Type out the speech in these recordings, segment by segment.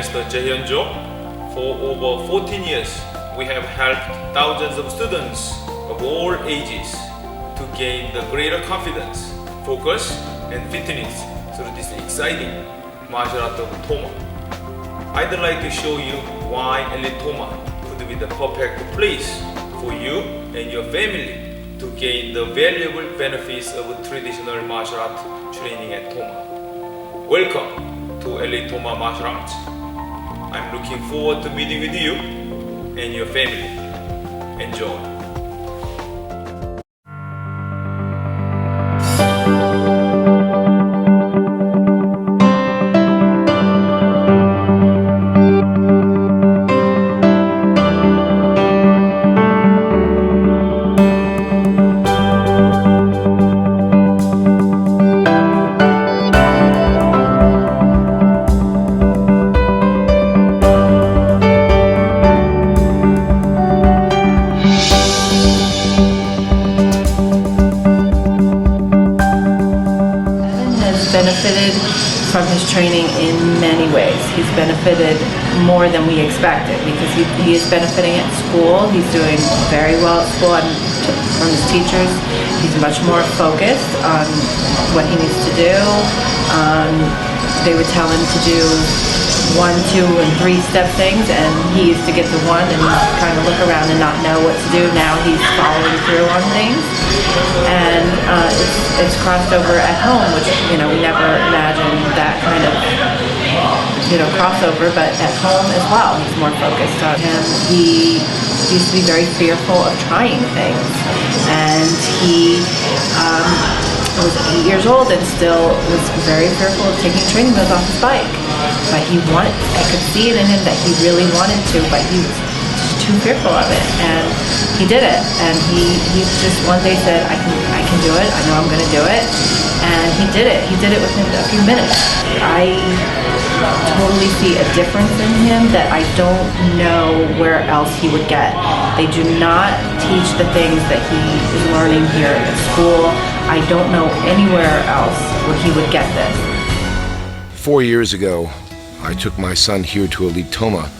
Master Jae-hyun-jo. For over 14 years, we have helped thousands of students of all ages to gain the greater confidence, focus, and fitness through this exciting martial art of Toma. I'd like to show you why Elite Toma could be the perfect place for you and your family to gain the valuable benefits of traditional martial art training at Toma. Welcome to Elite Toma Martial Arts. I'm looking forward to meeting with you and your family. Enjoy. Benefited from his training in many ways. He's benefited more than we expected because he is benefiting at school. He's doing very well at school and from his teachers. He's much more focused on what he needs to do. They would tell him to do 1, 2, and 3-step things, and he used to get to 1 and kind of look around and not know what to do. Now he's following through on things, and it's crossed over at home, which we never imagined that kind of crossover. But at home as well, he's more focused on him. He used to be very fearful of trying things, and he was 8 years old and still was very fearful of taking training wheels off his bike. But I could see it in him that he really wanted to, but he was too fearful of it, and he did it. And he just one day said, I can do it, I know I'm going to do it, and he did it. He did it within a few minutes. I totally see a difference in him that I don't know where else he would get. They do not teach the things that he is learning here at school. I don't know anywhere else where he would get this. 4 years ago, I took my son here to Elite Toma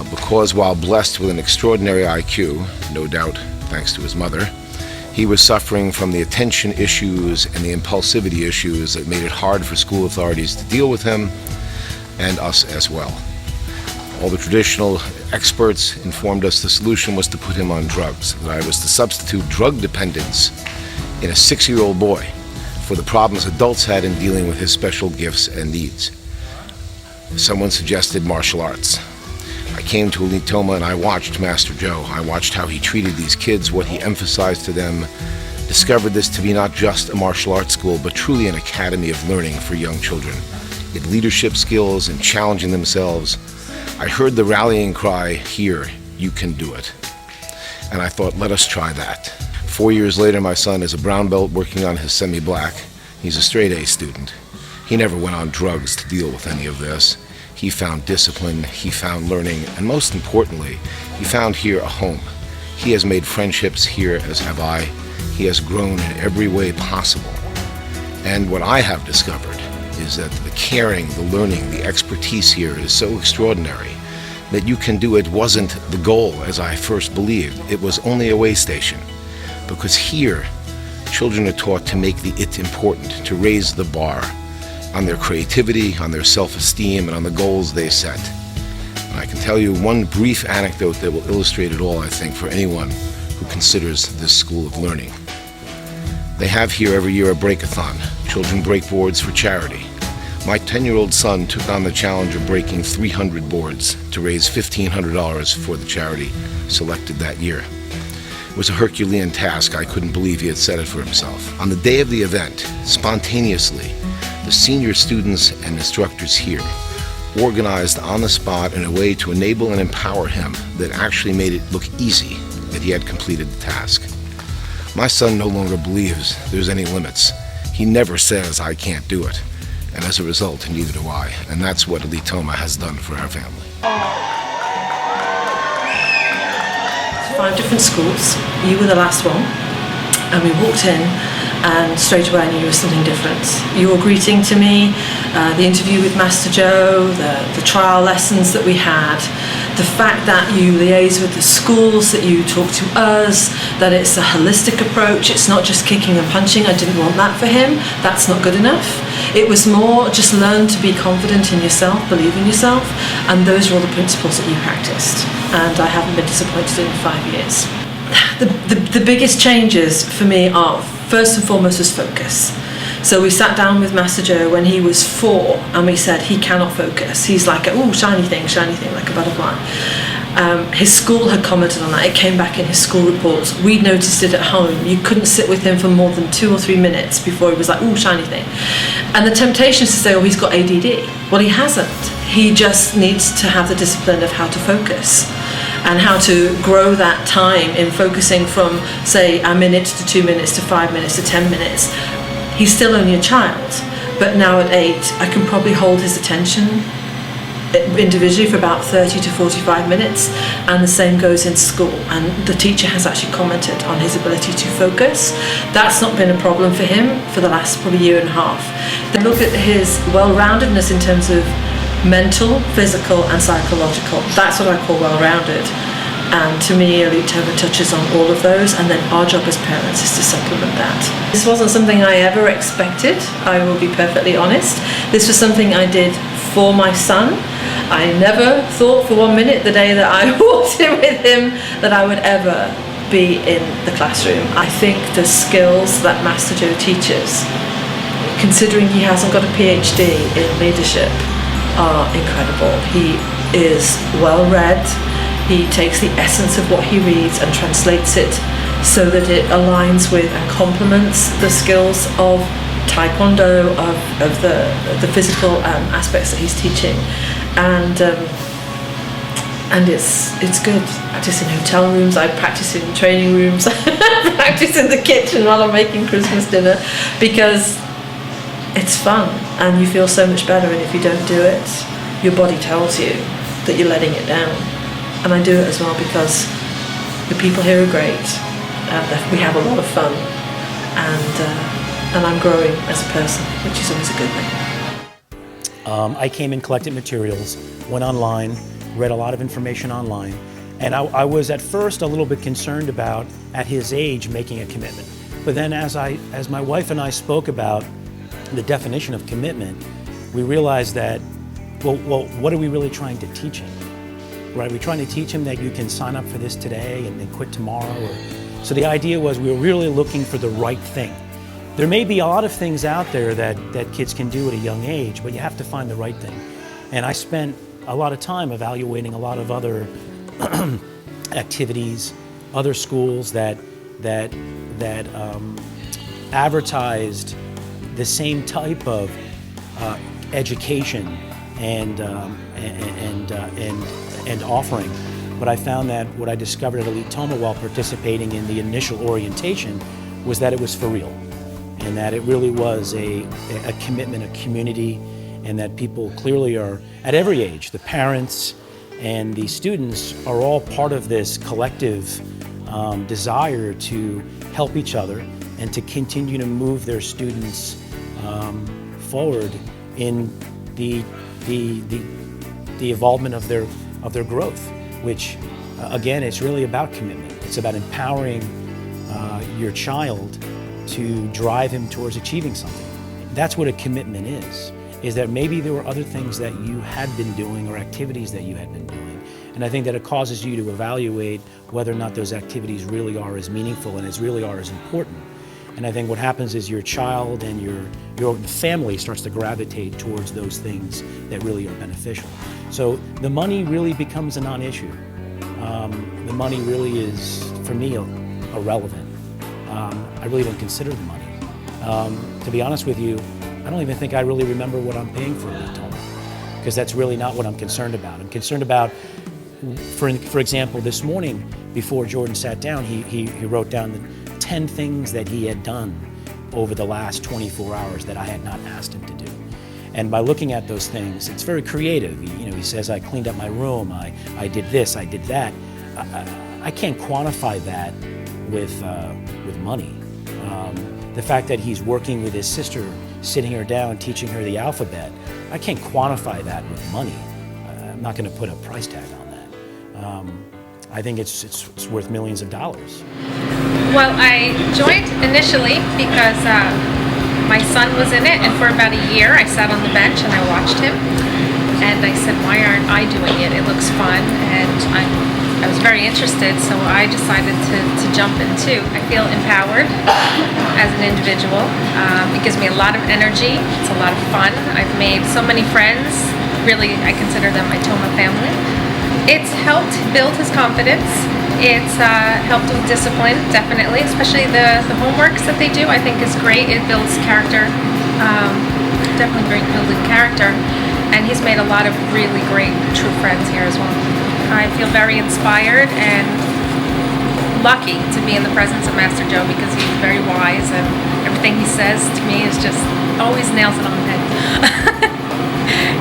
because while blessed with an extraordinary IQ, no doubt thanks to his mother, he was suffering from the attention issues and the impulsivity issues that made it hard for school authorities to deal with him and us as well. All the traditional experts informed us the solution was to put him on drugs, that I was to substitute drug dependence in a 6-year-old boy for the problems adults had in dealing with his special gifts and needs. Someone suggested martial arts. I came to Elite Toma and I watched Master Joe. I watched how he treated these kids, what he emphasized to them, discovered this to be not just a martial arts school, but truly an academy of learning for young children. In leadership skills and challenging themselves, I heard the rallying cry, "Here, you can do it." And I thought, let us try that. 4 years later, my son is a brown belt working on his semi-black. He's a straight A student. He never went on drugs to deal with any of this. He found discipline, he found learning, and most importantly, he found here a home. He has made friendships here, as have I. He has grown in every way possible. And what I have discovered is that the caring, the learning, the expertise here is so extraordinary that you can do it wasn't the goal as I first believed. It was only a way station. Because here, children are taught to make the it important, to raise the bar on their creativity, on their self-esteem, and on the goals they set. And I can tell you one brief anecdote that will illustrate it all, I think, for anyone who considers this school of learning. They have here every year a breakathon. Children break boards for charity. My 10-year-old son took on the challenge of breaking 300 boards to raise $1,500 for the charity selected that year. It was a Herculean task. I couldn't believe he had set it for himself. On the day of the event, spontaneously, the senior students and instructors here organized on the spot in a way to enable and empower him that actually made it look easy that he had completed the task. My son no longer believes there's any limits. He never says, I can't do it. And as a result, neither do I. And that's what Elite Toma has done for our family. 5 different schools. You were the last one. And we walked in and straight away I knew you were something different. Your greeting to me, the interview with Master Joe, the trial lessons that we had, the fact that you liaise with the schools, that you talk to us, that it's a holistic approach, it's not just kicking and punching. I didn't want that for him. That's not good enough. It was more just learn to be confident in yourself, believe in yourself, and those are all the principles that you practiced. And I haven't been disappointed in 5 years. The biggest changes for me are, first and foremost, was focus. So we sat down with Master Joe when he was 4, and we said he cannot focus. He's like, oh, shiny thing, like a butterfly. His school had commented on that. It came back in his school reports. We'd noticed it at home. You couldn't sit with him for more than 2 or 3 minutes before he was like, oh, shiny thing. And the temptation is to say, oh, he's got ADD. Well, he hasn't. He just needs to have the discipline of how to focus and how to grow that time in focusing from, say, a minute to 2 minutes to 5 minutes to 10 minutes. He's still only a child, but now at 8, I can probably hold his attention individually for about 30 to 45 minutes, and the same goes in school. And the teacher has actually commented on his ability to focus. That's not been a problem for him for the last probably year and a half. Then look at his well-roundedness in terms of mental, physical and psychological. That's what I call well-rounded. And to me, Elite Toma touches on all of those, and then our job as parents is to supplement that. This wasn't something I ever expected, I will be perfectly honest. This was something I did for my son. I never thought for 1 minute the day that I walked in with him that I would ever be in the classroom. I think the skills that Master Joe teaches, considering he hasn't got a PhD in leadership, are incredible. He is well read. He takes the essence of what he reads and translates it so that it aligns with and complements the skills of Taekwondo, of the physical aspects that he's teaching, and it's good. I practice in hotel rooms. I practice in training rooms. I practice in the kitchen while I'm making Christmas dinner, because it's fun and you feel so much better. And if you don't do it, your body tells you that you're letting it down. And I do it as well because the people here are great, and we have a lot of fun, and I'm growing as a person, which is always a good thing. I came and collected materials, went online, read a lot of information online, and I was at first a little bit concerned about, at his age, making a commitment. But then as my wife and I spoke about the definition of commitment, we realized that, well, what are we really trying to teach him? Right, we're trying to teach him that you can sign up for this today and then quit tomorrow. So the idea was we were really looking for the right thing. There may be a lot of things out there that kids can do at a young age, but you have to find the right thing. And I spent a lot of time evaluating a lot of other activities, other schools that advertised the same type of education and offering. But I found that what I discovered at Elite Toma while participating in the initial orientation was that it was for real, and that it really was a commitment, a community, and that people clearly are, at every age, the parents and the students are all part of this collective desire to help each other and to continue to move their students forward in the involvement of their growth, which again, it's really about commitment. It's about empowering your child to drive him towards achieving something. That's what a commitment is that maybe there were other things that you had been doing or activities that you had been doing. And I think that it causes you to evaluate whether or not those activities really are as meaningful and really are as important. And I think what happens is your child and your family starts to gravitate towards those things that really are beneficial. So the money really becomes a non-issue. The money really is, for me, irrelevant. I really don't consider the money. To be honest with you, I don't even think I really remember what I'm paying for Elite Toma, because that's really not what I'm concerned about. I'm concerned about, for example, this morning before Jordan sat down, he wrote down the 10 things that he had done over the last 24 hours that I had not asked him to do. And by looking at those things, it's very creative. He says, I cleaned up my room, I did this, I did that. I can't quantify that with money. The fact that he's working with his sister, sitting her down, teaching her the alphabet, I can't quantify that with money. I'm not going to put a price tag on that. I think it's worth millions of dollars. Well, I joined initially because my son was in it, and for about a year I sat on the bench and I watched him, and I said, why aren't I doing it? It looks fun, and I was very interested, so I decided to jump in too. I feel empowered as an individual. It gives me a lot of energy. It's a lot of fun. I've made so many friends. Really, I consider them my Toma family. It's helped build his confidence. It's helped with discipline, definitely, especially the homeworks that they do, I think is great. It builds character, definitely great building character. And he's made a lot of really great true friends here as well. I feel very inspired and lucky to be in the presence of Master Joe because he's very wise and everything he says to me is just always nails it on the head.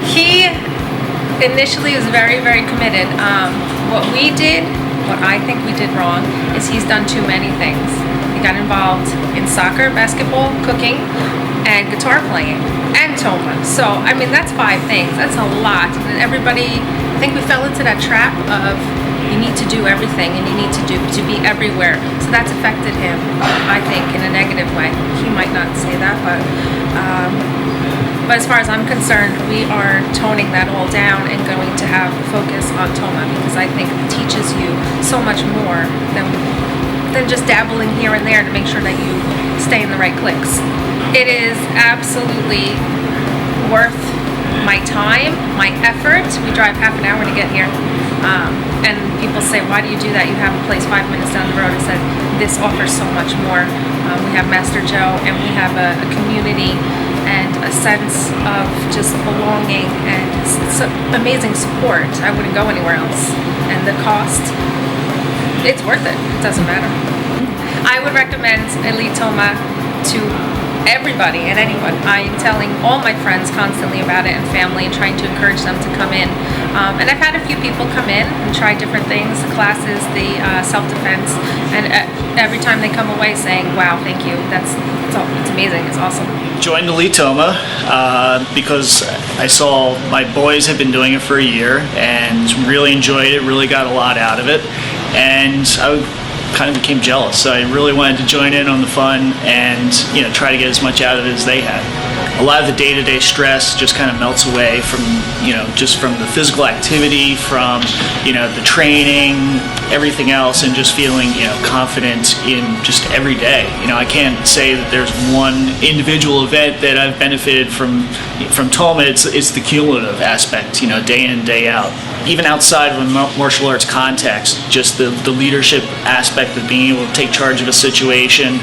He initially was very, very committed. What I think we did wrong is he's done too many things. He got involved in soccer, basketball, cooking, and guitar playing, and Toma. So, I mean, that's 5 things. That's a lot. And everybody, I think we fell into that trap of you need to do everything and you need to be everywhere. So that's affected him, I think, in a negative way. He might not say that, but as far as I'm concerned, we are toning that all down and going to have focus on Toma because I think it teaches you so much more than just dabbling here and there to make sure that you stay in the right cliques. It is absolutely worth my time, my effort. We drive half an hour to get here. And people say, why do you do that? You have a place 5 minutes down the road. I said, this offers so much more. We have Master Joe and we have a community and a sense of just belonging and it's amazing support. I wouldn't go anywhere else. And the cost, it's worth it. It doesn't matter. I would recommend Elite Toma to everybody and anyone. I'm telling all my friends constantly about it and family and trying to encourage them to come in. And I've had a few people come in and try different things, the classes, the self-defense, and every time they come away saying, wow, thank you, it's amazing, it's awesome. Joined Elite Toma because I saw my boys have been doing it for a year and really enjoyed it, really got a lot out of it, and I kind of became jealous. So I really wanted to join in on the fun and try to get as much out of it as they had. A lot of the day-to-day stress just kind of melts away from just from the physical activity, from the training, everything else, and just feeling confident in just every day. I can't say that there's one individual event that I've benefited from Toma. It's the cumulative aspect, day in and day out. Even outside of a martial arts context, just the leadership aspect of being able to take charge of a situation,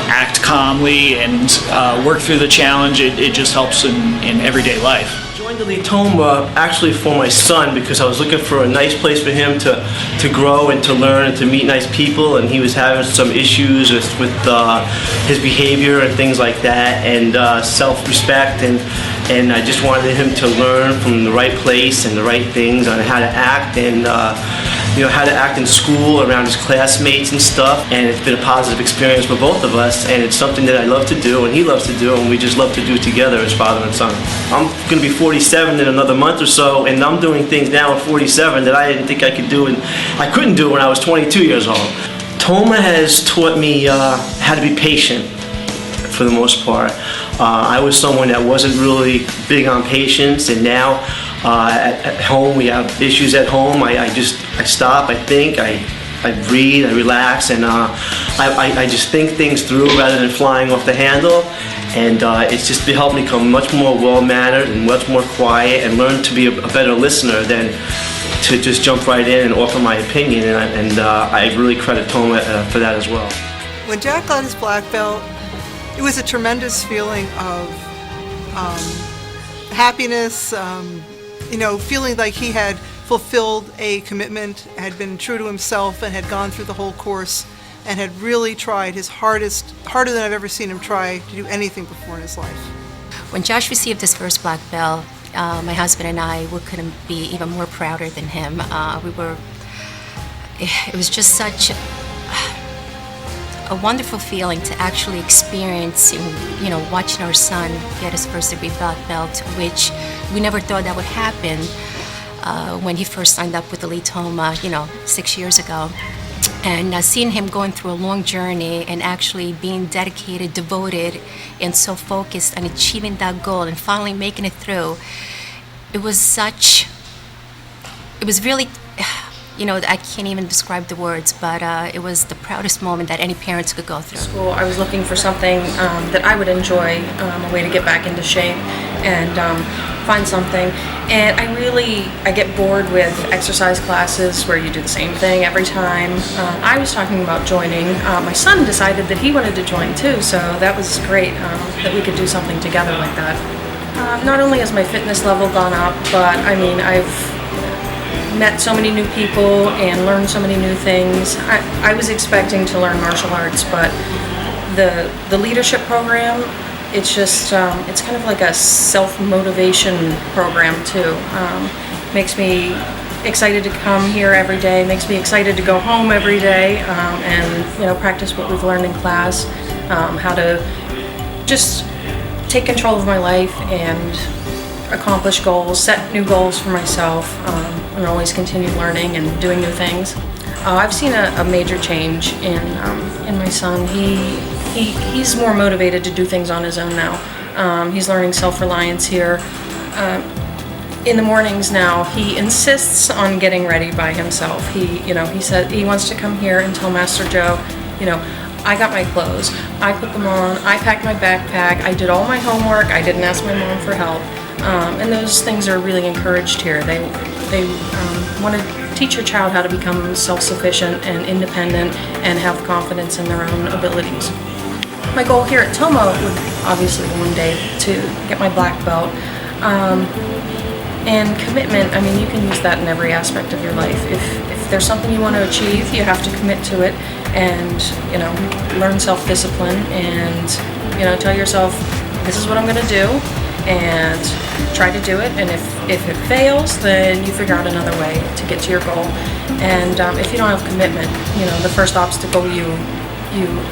act calmly, and work through the challenge, it just helps in everyday life. I joined Elite Toma actually for my son because I was looking for a nice place for him to grow and to learn and to meet nice people, and he was having some issues with his behavior and things like that, and self-respect, and I just wanted him to learn from the right place and the right things on how to act and how to act in school around his classmates and stuff. And it's been a positive experience for both of us, and it's something that I love to do and he loves to do, and we just love to do together as father and son. I'm going to be 47 in another month or so, and I'm doing things now at 47 that I didn't think I could do and I couldn't do when I was 22 years old. Toma has taught me how to be patient for the most part. I was someone that wasn't really big on patience, and now at home we have issues at home. I stop, I think, I breathe, I relax, and I just think things through rather than flying off the handle. And it's just helped me become much more well-mannered and much more quiet and learn to be a better listener than to just jump right in and offer my opinion. And I really credit Toma for that as well. When Jack got his black belt, it was a tremendous feeling of happiness, feeling like he had fulfilled a commitment, had been true to himself, and had gone through the whole course and had really tried his hardest, harder than I've ever seen him try to do anything before in his life. When Josh received his first black belt, my husband and I, we couldn't be even more prouder than him. It was just such a wonderful feeling to actually experience, watching our son get his first degree black belt, which we never thought that would happen when he first signed up with Elite Toma, 6 years ago. And seeing him going through a long journey and actually being dedicated, devoted, and so focused on achieving that goal and finally making it through, it was really, I can't even describe the words, but it was the proudest moment that any parents could go through. School, I was looking for something that I would enjoy, a way to get back into shape and find something. And I get bored with exercise classes where you do the same thing every time. I was talking about joining. My son decided that he wanted to join too, so that was great that we could do something together like that. Not only has my fitness level gone up, but I've met so many new people and learned so many new things. I was expecting to learn martial arts, but the leadership program, it's just it's kind of like a self-motivation program too. Makes me excited to come here every day, makes me excited to go home every day and practice what we've learned in class, how to just take control of my life and accomplish goals, set new goals for myself, and always continue learning and doing new things. I've seen a major change in my son. He's more motivated to do things on his own now. He's learning self-reliance here. In the mornings now, he insists on getting ready by himself. He said he wants to come here and tell Master Joe, I got my clothes, I put them on, I packed my backpack, I did all my homework, I didn't ask my mom for help. And those things are really encouraged here. They want to teach your child how to become self-sufficient and independent and have confidence in their own abilities. My goal here at Toma would obviously one day to get my black belt. And commitment, you can use that in every aspect of your life. If there's something you want to achieve, you have to commit to it and, learn self-discipline and, tell yourself, this is what I'm going to do, and try to do it. And if it fails, then you figure out another way to get to your goal. And if you don't have commitment, the first obstacle you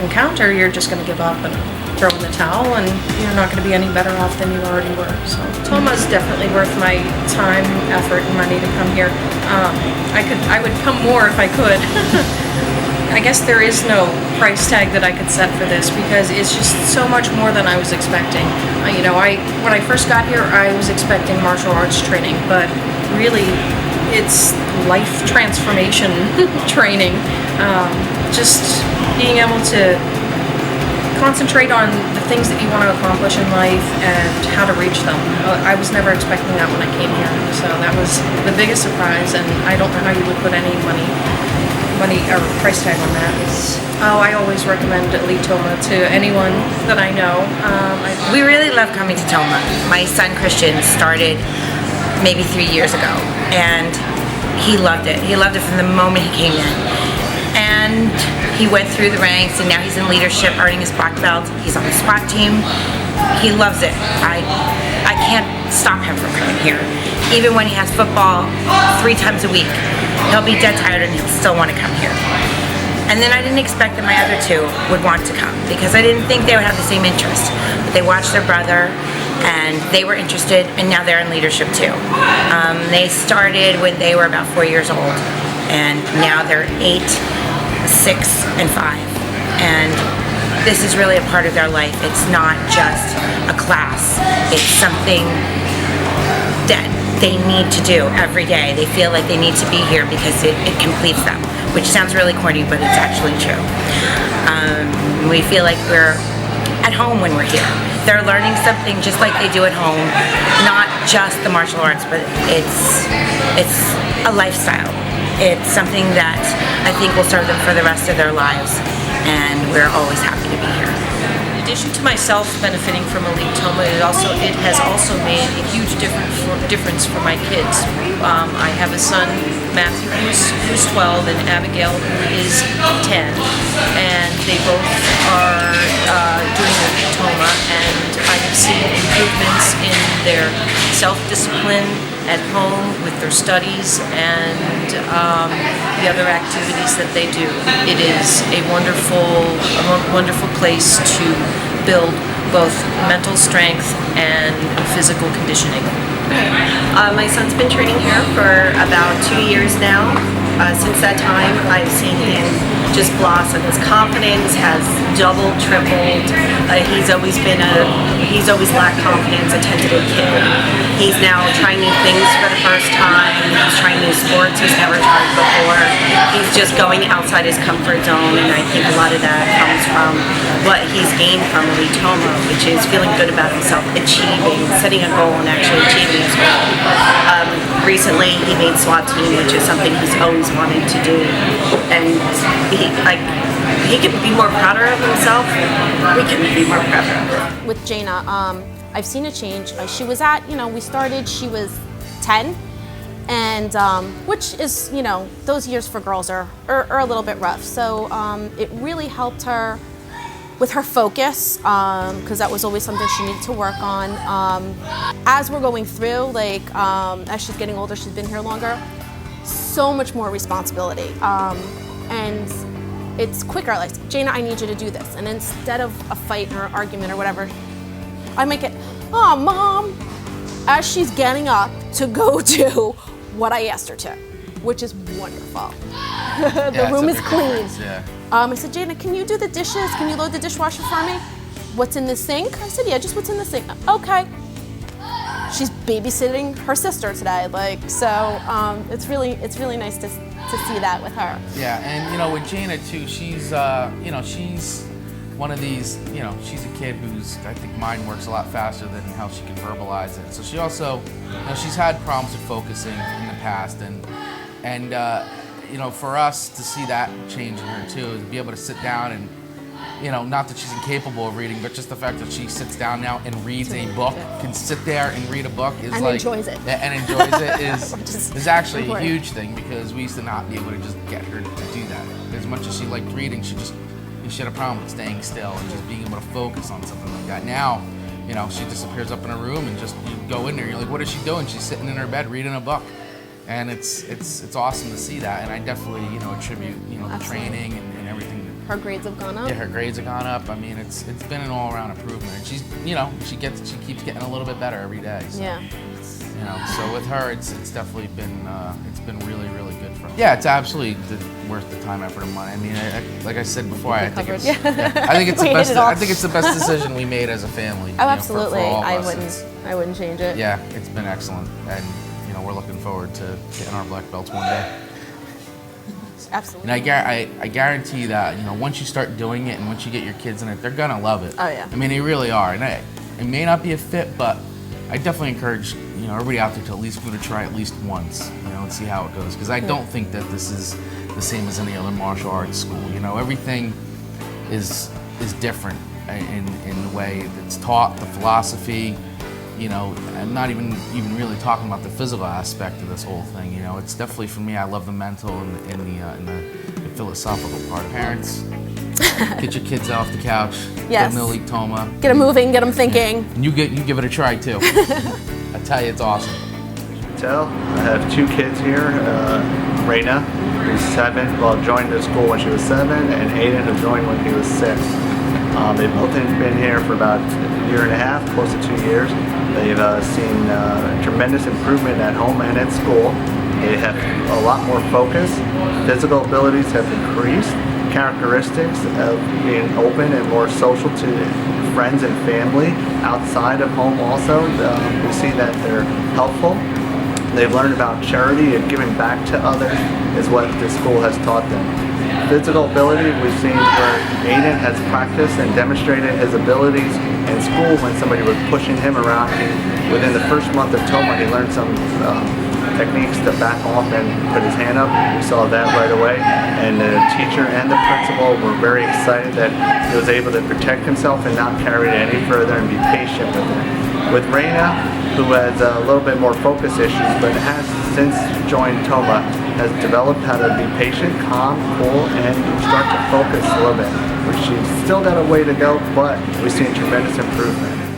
encounter, you're just going to give up and throw in the towel, and you're not going to be any better off than you already were. So Toma is definitely worth my time, effort, and money to come here. I would come more if I could. I guess there is no price tag that I could set for this because it's just so much more than I was expecting. When I first got here, I was expecting martial arts training, but really it's life transformation training. Just being able to concentrate on the things that you want to accomplish in life and how to reach them. I was never expecting that when I came here, so that was the biggest surprise, and I don't know how you would put any money or price tag on that. I always recommend Elite Toma to anyone that I know. We really love coming to Toma. My son Christian started maybe 3 years ago, and he loved it. He loved it from the moment he came in. And he went through the ranks, and now he's in leadership, earning his black belt. He's on the SWAT team. He loves it. I can't stop him from coming here. Even when he has football 3 times a week, he'll be dead tired and he'll still want to come here. And then I didn't expect that my other 2 would want to come because I didn't think they would have the same interest. But they watched their brother and they were interested, and now they're in leadership too. They started when they were about 4 years old, and now they're 8, 6, and 5. And this is really a part of their life. It's not just a class. It's something that they need to do every day. They feel like they need to be here because it completes them, which sounds really corny, but it's actually true. We feel like we're at home when we're here. They're learning something just like they do at home, not just the martial arts, but it's a lifestyle. It's something that I think will serve them for the rest of their lives, and we're always happy to be here. In addition to myself benefiting from Elite Toma, it has also made a huge difference for my kids. I have a son, Matthew, who's 12, and Abigail, who is 10, and they both are doing Elite Toma, and I have seen improvements in their self-discipline at home with their studies and the other activities that they do. It is a wonderful place to build both mental strength and physical conditioning. My son's been training here for about 2 years now. Since that time, I've seen him just blossom. His confidence has doubled, tripled. He's always lacked confidence, a tentative kid. He's now trying new things for the first time. He's trying new sports he's never tried before. He's just going outside his comfort zone, and I think a lot of that comes from what he's gained from Elite Toma, which is feeling good about himself, achieving, setting a goal, and actually achieving his goal. Recently, he made SWAT team, which is something he's always wanted to do, and he could be more prouder of himself. We can be more prouder of him. With Jaina, I've seen a change. She was at, we started, she was 10, and which is, those years for girls are a little bit rough. So it really helped her with her focus, because that was always something she needed to work on. As we're going through, as she's getting older, she's been here longer, so much more responsibility. And it's quicker, like, Jaina, I need you to do this. And instead of a fight or argument or whatever, I make it, oh, Mom, as she's getting up to go do what I asked her to, which is wonderful. The room is clean. Yeah. I said, Jaina, can you do the dishes? Can you load the dishwasher for me? What's in the sink? I said, yeah, just what's in the sink. Okay. She's babysitting her sister today, it's really nice to see that with her. Yeah, and with Jaina too, she's she's one of these, she's a kid who's, I think, mind works a lot faster than how she can verbalize it. So she also, she's had problems with focusing in the past, and for us to see that change in her too, to be able to sit down and, not that she's incapable of reading, but just the fact that she sits down now and reads a book, can sit there and read a book is and enjoys it. And enjoys it is actually important. A huge thing, because we used to not be able to just get her to do that. As much as she liked reading, she had a problem with staying still and just being able to focus on something like that. Now, she disappears up in a room and just, you go in there, you're like, what is she doing? She's sitting in her bed reading a book. And it's awesome to see that, and I definitely, attribute, the training and everything. Her grades have gone up. Yeah, her grades have gone up. I mean, it's been an all-around improvement, and she's, she keeps getting a little bit better every day. So, yeah. So with her, it's definitely been really, really good for her. Yeah, it's absolutely worth the time, effort, and money. I mean, like I said before, I think it's the best decision we made as a family. Oh, absolutely. For all I of us. wouldn't change it. Yeah, it's been excellent, and we're looking forward to getting our black belts one day. Absolutely. And I guarantee that, once you start doing it and once you get your kids in it, they're gonna love it. Oh yeah. I mean, they really are. And it may not be a fit, but I definitely encourage, everybody out there to at least give it a try at least once, and see how it goes. Because I don't think that this is the same as any other martial arts school. Everything is different in the way it's taught, the philosophy. I'm not even really talking about the physical aspect of this whole thing. It's definitely, for me, I love the mental and the philosophical part. Parents, get your kids off the couch. Yes. Get them to Elite Toma. Get them moving. Get them thinking. And you give it a try too. I tell you, it's awesome. I have two kids here. Raina, who's 7, joined the school when she was 7, and Aiden, who joined when he was 6. They've both been here for about a year and a half, close to 2 years. They've seen tremendous improvement at home and at school. They have a lot more focus. Physical abilities have increased. Characteristics of being open and more social to friends and family outside of home also. We see that they're helpful. They've learned about charity and giving back to others is what this school has taught them. Physical ability, we've seen where Aiden has practiced and demonstrated his abilities in school when somebody was pushing him around. Within the first month of Toma, he learned some techniques to back off and put his hand up. We saw that right away. And the teacher and the principal were very excited that he was able to protect himself and not carry it any further and be patient with it. With Raina, who has a little bit more focus issues, but has since joined Toma, has developed how to be patient, calm, cool, and start to focus a little bit. Which she's still got a way to go, but we've seen tremendous improvement.